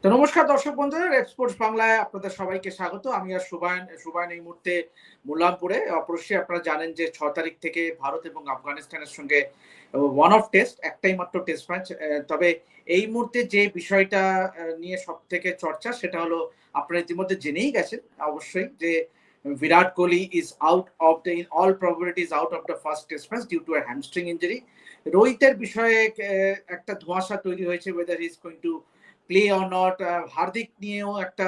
তো নমস্কার দর্শক বন্ধুরা, রেড স্পোর্টস বাংলায় আপনাদের সবাইকে স্বাগত। আমি আর সুবায়ন এই মুহূর্তে মোল্লামপুরে। অবশ্যই আপনারা জানেন যে 6 তারিখ থেকে ভারত এবং আফগানিস্তানের সঙ্গে ওয়ান অফ টেস্ট, একটাই মাত্র টেস্ট ম্যাচ। তবে এই মুহূর্তে যে বিষয়টা নিয়ে সবথেকে চর্চা সেটা হলো, আপনারা ইতিমধ্যে জেনেই গেছেন অবশ্যই যে Virat Kohli is out of the in all probability is out of the first test match due to a hamstring injury. রোহিতের বিষয়ে একটা ধোঁয়াশা তৈরি হয়েছে weather he is going to play or not. Hardik নিয়েও একটা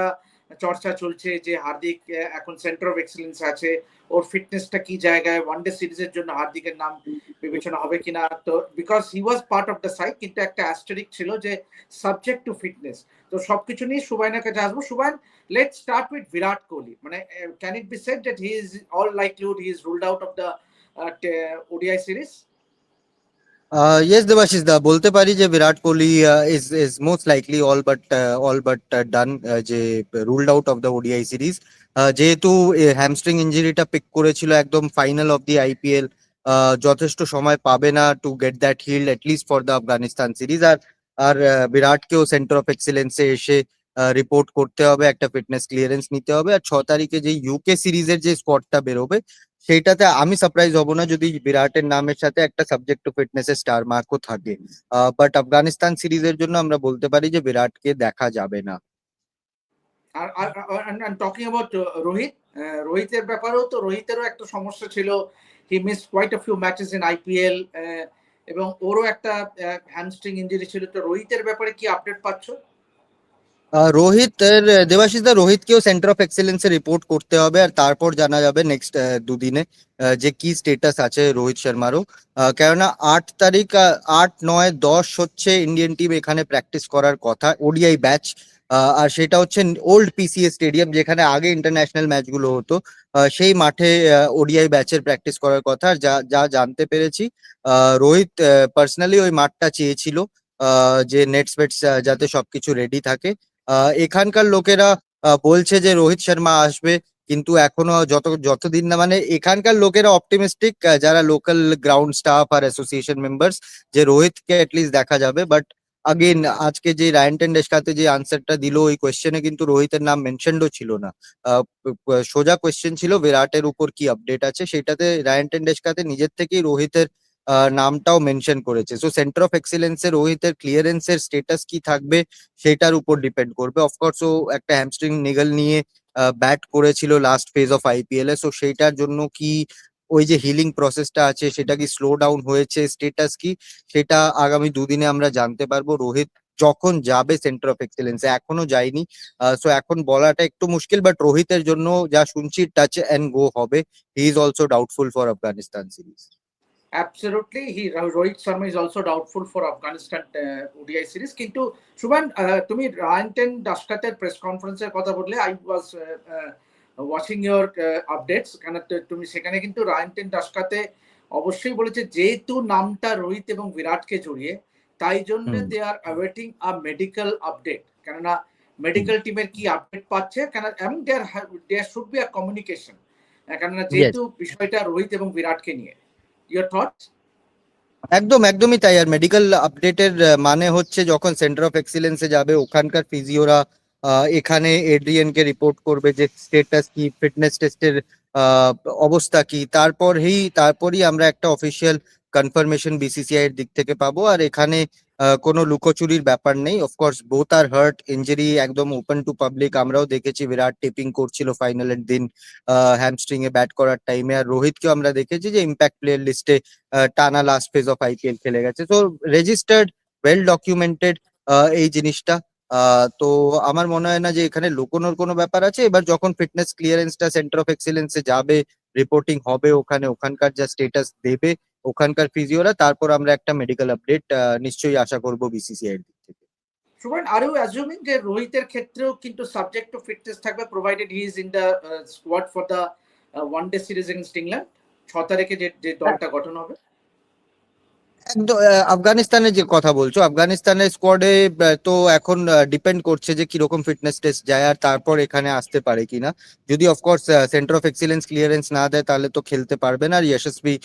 চর্চা চলছে যে হার্দিক এখন সেন্টার অফ এক্সেলেন্স আছে, ওর ফিটনেসটা কি জায়গায়, ওয়ানডে সিরিজের জন্য হার্দিকের নাম বিবেচনা হবে কিনা। তো because he was part of the side, কিন্তু একটা অ্যাস্টেরিক ছিল যে সাবজেক্ট টু ফিটনেস। তো সবকিছু নিয়ে সুবাইনের কাছে আসবো। সুবাইন, let's start with Virat Kohli. মানে can it be said that he is all likelihood he is ruled out of the ODI series? Yes, Devashish da বলতে পারি যে Virat Kohli is most likely all but done, যে ruled out of the ODI series, যেহেতু hamstring ইনজুরিটা pick করেছিল একদম final of the IPL. যথেষ্ট সময় পাবে না to get that healed at least for the Afghanistan series. আর বিরাটকেও সেন্টার অফ এক্সেলেন্সে এসে রিপোর্ট করতে হবে, একটা ফিটনেস ক্লিয়ারেন্স নিতে হবে। আর 6 তারিখে যে ইউকে সিরিজের যে স্কোয়াডটা বেরোবে সেইটাতে আমি সারপ্রাইজ হব না যদি বিরাটের নামের সাথে একটা সাবজেক্ট টু ফিটনেস এর স্টার মার্কও থাকে। বাট আফগানিস্তান সিরিজের জন্য আমরা বলতে পারি যে বিরাটকে দেখা যাবে না। আর টকিং অ্যাবাউট রোহিত, রোহিতের ব্যাপারেও তো রোহিতেরও একটা সমস্যা ছিল। He miss quite a few matches in IPL, এবং ওরও একটা হ্যামস্ট্রিং ইনজুরি ছিল। তো রোহিতের ব্যাপারে কি আপডেট পাচ্ছ? রোহিত দেবাশিস দা, রোহিতকেও সেন্টার অফ এক্সেলেন্সে রিপোর্ট করতে হবে আর তারপর জানা যাবে নেক্সট দুদিনে যে কি স্টেটাস আছে রোহিত শর্মারও। কেননা 8 তারিখ, 8, 9, 10 হচ্ছে ইন্ডিয়ান টিম এখানে প্র্যাকটিস করার কথা, ওডিআই ব্যাচ। আর সেটা হচ্ছে ওল্ড পিসিএ স্টেডিয়াম, যেখানে আগে ইন্টারন্যাশনাল ম্যাচগুলো হতো। সেই মাঠে ওডিআই ব্যাচের প্র্যাকটিস করার কথা। আর যা যা জানতে পেরেছি, রোহিত পার্সোনালি ওই মাঠটা চেয়েছিল, যে নেটস বেটস যাতে সবকিছু রেডি থাকে। এখানকার লোকেরা বলছে যে রোহিত শর্মা আসবে, কিন্তু এখনো যতদিন না, মানে এখানকার লোকেরা অপটিমিস্টিক, যারা লোকাল গ্রাউন্ড স্টাফ আর অ্যাসোসিয়েশন মেম্বার্স, যে রোহিতকে অ্যাটলিস্ট দেখা যাবে। বাট আগেন আজকে যে রায়ান টেন্ডুলকার যে আনসারটা দিল ওই কোয়েশ্চেনে কিন্তু রোহিতের নাম মেনশনও ছিল না। সোজা কোয়েশ্চেন ছিল বিরাটের উপর কি আপডেট আছে, সেটাতে রায়ান টেন্ডুলকার নিজের থেকেই রোহিতের নামটাও মেনশন করেছে। সো সেন্টার অফ এক্সিলেন্সে রোহিতের ক্লিয়ারেন্সের স্টেটাস কি থাকবে সেটার উপর ডিপেন্ড করবে। অফকোর্স ও একটা হ্যামস্ট্রিং নিগল নিয়ে ব্যাট করেছিল last phase of IPL A. So সেইটার জন্য কি ওই যে হিলিং প্রসেসটা আছে সেটা কি স্লো ডাউন হয়েছে, স্টেটাস কি, সেটা আগামী দুদিনে আমরা জানতে পারবো রোহিত যখন যাবে সেন্টার অফ এক্সেলেন্সে। এখনো যায়নি, সো এখন বলাটা একটু মুশকিল। বাট রোহিতের জন্য যা শুনছি টাচ এন্ড গো হবে। He is also doubtful for Afghanistan series. Absolutely, Rohit Sharma is also doubtful for Afghanistan ODI series. কিন্তু সুবান, তুমি রায়ান টেন্ডুলকারের প্রেস কনফারেন্সের কথা বললে, I was watching your updates. কেন তুমি সেখানে কিন্তু রায়ান টেন্ডুলকার অবশ্যই বলেছে যেহেতু নামটা রোহিত এবং বিরাটকে জড়িয়ে, তাই জন্য they are awaiting a medical update. কেননা মেডিকেল টিমের কি আপডেট পাচ্ছে, কেন এবং there should be a communication, কেননা যেহেতু বিষয়টা রোহিত এবং বিরাটকে নিয়ে। Your thoughts? একদমই তাই। আর মেডিকেল আপডেটের মানে হচ্ছে যখন সেন্টার অফ এক্সিলেন্সে যাবে ওখানকার ফিজিওরা এখানে এড্রিয়ান কে রিপোর্ট করবে যে স্টেটাস কি, ফিটনেস টেস্টের অবস্থা কি, তারপরই আমরা একটা অফিসিয়াল কনফার্মেশন বিসিসিআই এর দিক থেকে পাবো। আর এখানে কোনো লুকোচুরির ব্যাপার নেই। অফকোর্স বোথ আর হার্ট, ইনজুরি একদম ওপেন টু পাবলিক। আমরাও দেখেছি বিরাট টেপিং করছিল ফাইনালের দিন হ্যামস্ট্রিং এ ব্যাট করার টাইমে। আর রোহিতকেও আমরা দেখেছি যে ইম্প্যাক্ট প্লেয়ার লিস্টে টানা লাস্ট ফেজ অফ আইপিএল খেলে গেছে। তো রেজিস্টার্ড, ওয়েল ডকুমেন্টেড এই জিনিসটা। তো আমার মনে হয় না যে এখানে লুকোনোর কোনো ব্যাপার আছে। এবার যখন ফিটনেস ক্লিয়ারেন্সটা সেন্টার অফ এক্সিলেন্সে যাবে, রিপোর্টিং হবে ওখানে, ওখানকার যা স্টেটাস দেবে ওখানকার ফিজিওরা, তারপর আমরা একটা মেডিকেল আপডেট নিশ্চয়ই আশা করবো বিসিসিআই এর দিক থেকে। সুবর্ণ, আর ইউ অ্যাজুমিং যে রোহিতের ক্ষেত্রেও কিন্তু সাবজেক্ট টু ফিটনেস থাকবে, provided he is in the squad for the one day series against England? 6 তারিখে যে দলটা গঠন হবে। একদম। আফগানিস্তানের যে কথা বলছো, আফগানিস্তানের স্কোয়াডে তো এখন ডিপেন্ড করছে যে কিরকম ফিটনেস টেস্ট যায় আর তারপর এখানে আসতে পারে কিনা। যদি of course centre of excellence clearance না দেয় তাহলে তো খেলতে পারবে না। আর যশস্বী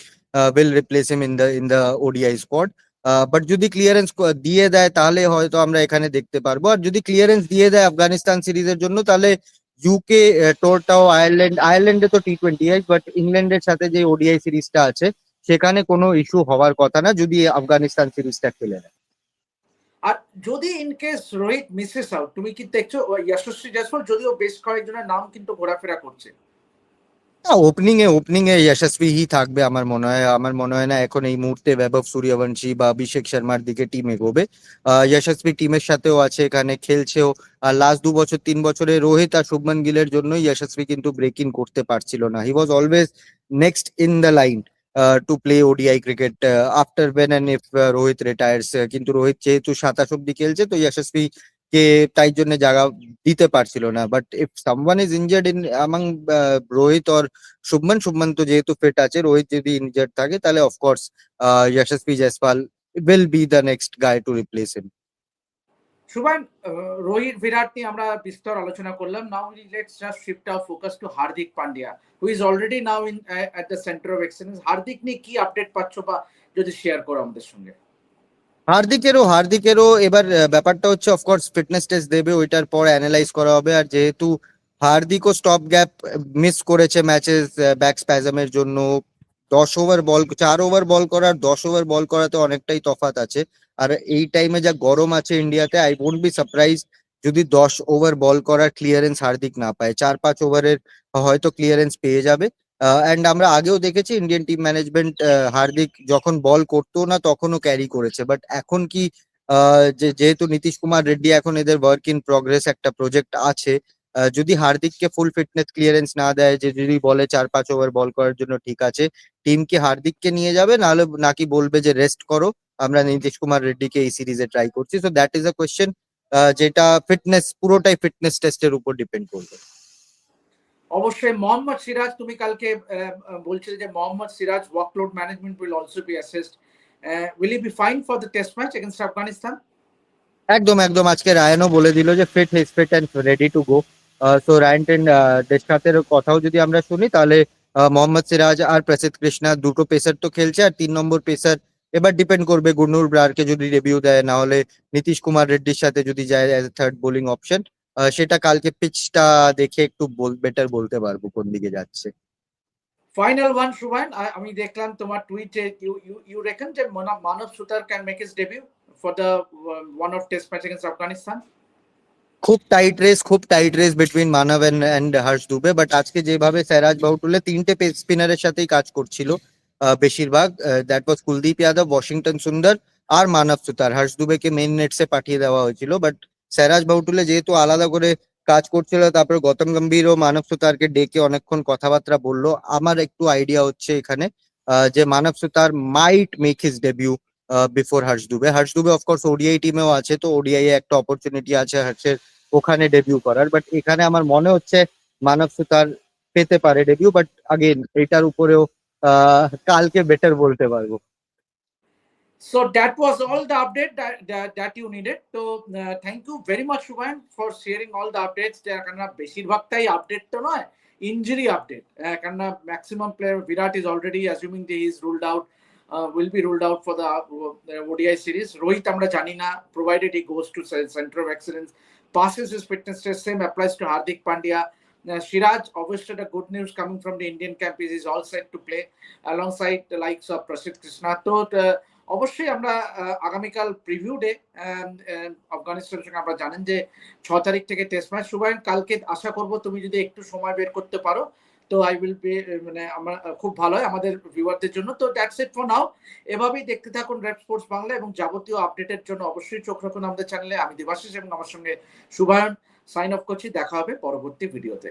will replace him in the ODI squad. But যদি ক্লিয়ারেন্স দিয়ে দেয় তাহলে হয়তো আমরা এখানে দেখতে পারবো, আর যদি ক্লিয়ারেন্স দিয়ে দেয় আফগানিস্তান সিরিজের জন্য তাহলে ইউকে টোরটাও আয়ারল্যান্ডে তো T20 বাট ইংল্যান্ডের সাথে যে ওডিআই সিরিজটা আছে সেখানে কোনো ইস্যু হওয়ার কথা না যদি আফগানিস্তান সিরিজটা খেলে নেয়। আর যদি in case Rohit Mrs out, তুমি কি দেখছো যশস্বী জয়সওয়াল যদিও বেশ কয়েকজনের নাম কিন্তু ঘোরাফেরা করছে? ওপেনিং এ যশস্বী হি থাকবে আমার মনে হয় না এখন এই মুহূর্তে বৈভব সূর্যবংশী বা অভিষেক শর্মার দিকে টিম এগোবে। যশস্বী টিমের সাথেও আছে, এখানে খেলছেও। আর লাস্ট 2-3 বছরে রোহিত আর শুভমন গিলের জন্যই যশস্বী কিন্তু ব্রেক ইন করতে পারছিল না। He was always next in the line to play ODI cricket after when and if Rohit retires. কিন্তু রোহিত যেহেতু 27 অব্দি খেলছে তো যশস্বী কে তাই জন্য জায়গা দিতে পারছিল না। But if someone is injured in among Rohit or Shubman তো যেহেতু ফিট আছে, রোহিত যদি ইনজার্ড থাকে তাহলে of course Yashasvi Jaiswal will be the next guy to replace him. Shubhan, Rohit Virat নিয়ে আমরা বিস্তর আলোচনা করলাম। Now let's just shift our focus to Hardik Pandya, who is already now in at the centre of excellence. Hardik নিয়ে কি আপডেট পাচ্ছ বা যদি শেয়ার করো আমাদের সঙ্গে। হার্দিকেরও এবার ব্যাপারটা হচ্ছে অফকোর্স ফিটনেস টেস্ট দেবে, ওইটার পর অ্যানালাইজ করা হবে। আর যেহেতু হার্দিকও স্টপ গ্যাপ মিস করেছে ম্যাচেস ব্যাক স্প্যাজমের জন্য, 4 ওভার বল করার 10 ওভার বল করাতে অনেকটাই তফাৎ আছে। আর এই টাইমে যা গরম আছে ইন্ডিয়াতে, আই ওন্ট বি সারপ্রাইজ যদি 10 ওভার বল করার ক্লিয়ারেন্স হার্দিক না পায়। 4-5 ওভারের হয়তো ক্লিয়ারেন্স পেয়ে যাবে। অ্যান্ড আমরা আগেও দেখেছি ইন্ডিয়ান টিম ম্যানেজমেন্ট হার্দিক যখন বল করতো না তখনও ক্যারি করেছে। বাট এখন কি যেহেতু নীতিশ কুমার রেড্ডি এখন এদের ওয়ার্ক ইন প্রগ্রেস একটা প্রজেক্ট আছে, যদি হার্দিককে ফুল ফিটনেস ক্লিয়ারেন্স না দেয়, যে যদি বলে 4-5 ওভার বল করার জন্য ঠিক আছে, টিম কি হার্দিককে নিয়ে যাবে নাহলে নাকি বলবে যে রেস্ট করো, আমরা নীতিশ কুমার রেড্ডিকে এই সিরিজে ট্রাই করছি? So that is a question যেটা পুরোটাই ফিটনেস টেস্টের উপর ডিপেন্ড করবে। অবশ্যই মোহাম্মদ সিরাজ, তুমি কালকে বলছিলে যে Mohammed Siraj workload management will also be assessed, will he be fine for the test match against Afghanistan? একদম আজকে রায়ানও বলে দিল যে fit and ready to go. So Riyan দেশপাতের কথাও যদি আমরা শুনি তাহলে মোহাম্মদ সিরাজ আর প্রসিদ্ধ কৃষ্ণা দুটো পেসার তো খেলছে, আর 3 নম্বর পেসার এবার ডিপেন্ড করবে গুরনুর ব্রারকে যদি রিভিউ দেয়, না হলে নীতিশ কুমার রেড্ডির সাথে যদি যায় অ্যাজ থার্ড বোলিং অপশন। সেটা কালকে পিচটা দেখে একটু বেটার বলতে পারবো কোন দিকে যাচ্ছে। ফাইনাল ওয়ান শুভান, আমি দেখলাম তোমার টুইটে ইউ রেকন যে Manav Suthar can make his debut for the one of test match against Afghanistan. খুব tight race between Manav and Harsh Dubey. But আজকে যেভাবে সেহরাজ বাউটুলে 3টে স্পিনারের সাথেই কাজ করছিল বেশিরভাগ, that was Kuldeep Yadav, Washington সুন্দর আর মানব সুতার। হর্ষ দুবেকে মেইন নেটসে পাঠিয়ে দেওয়া হয়েছিল, বাট সেহরাজ বাউটুলে যেহেতু আলাদা করে কাজ করছিল, তারপরে গৌতম গম্ভীর ও মানব সুতারকে ডেকে অনেকক্ষণ কথাবার্তা বললো। আমার একটু আইডিয়া হচ্ছে এখানে যে Manav Suthar might make his debut before Harsh Dubey. Harsh Dubey of course ODI টিমেও আছে, তো ওডিআই এ একটা অপরচুনিটি আছে হর্ষের ওখানে ডেবিউ করার। বাট এখানে আমার মনে হচ্ছে মানব সুতার পেতে পারে ডেবিউ, বাট আগেন এটার উপরেও কালকে বেটার বলতে পারবো। So that was all the update that you needed. So thank you very much Shubhan for sharing all the updates. কারণ বেশিরভাগটাই আপডেট তো নয়, ইনজুরি আপডেট। কারণ maximum player Virat is already assuming that he is ruled out, will be ruled out for the ODI series. Rohit আমরা জানি না, provided he goes to center of excellence, passes his fitness test. Same applies to Hardik Pandya. Siraj, obviously the good news coming from the Indian camp is he's all set to play alongside the likes of Prasidh Krishna. তো অবশ্যই আমরা আগামীকাল preview day আফগানিস্তানের সঙ্গে, আমরা জানেন যে 6 তারিখ থেকে টেস্ট ম্যাচ। শুভায়ন, কালকে আশা করব তুমি যদি একটু সময় বের করতে পারো তো আই উইল বি, মানে আমরা খুব ভালো হয় আমাদের ভিউয়ারদের জন্য। তো দ্যাটস ইট ফর নাও। এভাবেই দেখতে থাকুন রেড স্পোর্টস বাংলা এবং যাবতীয় আপডেটের জন্য অবশ্যই চোখ রাখুন আমাদের চ্যানেলে। আমি দেবাশিস এবং আমার সঙ্গে শুভায়ন সাইন অফ করছি। দেখা হবে পরবর্তী ভিডিওতে।